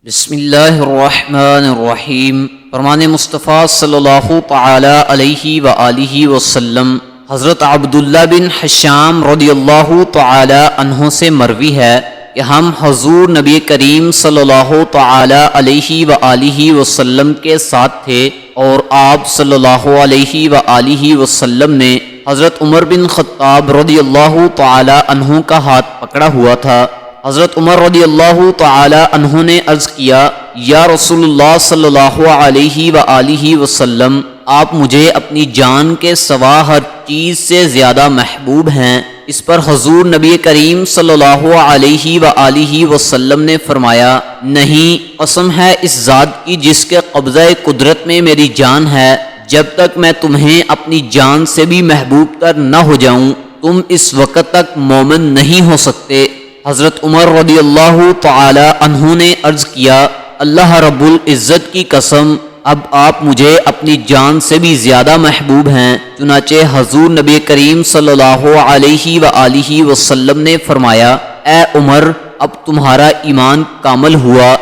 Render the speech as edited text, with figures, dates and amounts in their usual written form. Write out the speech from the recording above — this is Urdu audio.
بسم اللہ الرحمن الرحیم۔ فرمان مصطفیٰ صلی اللہ تعالی علیہ وآلہ وسلم حضرت عبداللہ بن حشام رضی اللہ تعالی عنہ سے مروی ہے کہ ہم حضور نبی کریم صلی اللہ تعالی علیہ وآلہ وسلم کے ساتھ تھے اور آپ صلی اللہ علیہ وآلہ وسلم نے حضرت عمر بن خطاب رضی اللہ تعالی عنہ کا ہاتھ پکڑا ہوا تھا۔ حضرت عمر رضی اللہ تعالی عنہ نے عرض کیا، یا رسول اللہ صلی اللہ علیہ وآلہ وسلم، آپ مجھے اپنی جان کے سوا ہر چیز سے زیادہ محبوب ہیں۔ اس پر حضور نبی کریم صلی اللہ علیہ وآلہ وسلم نے فرمایا، نہیں، قسم ہے اس ذات کی جس کے قبضہ قدرت میں میری جان ہے، جب تک میں تمہیں اپنی جان سے بھی محبوب تر نہ ہو جاؤں تم اس وقت تک مومن نہیں ہو سکتے۔ حضرت عمر رضی اللہ تعالی عنہ نے عرض کیا، اللہ رب العزت کی قسم، اب آپ مجھے اپنی جان سے بھی زیادہ محبوب ہیں۔ چنانچہ حضور نبی کریم صلی اللہ علیہ وآلہ وسلم نے فرمایا، اے عمر، اب تمہارا ایمان کامل ہوا۔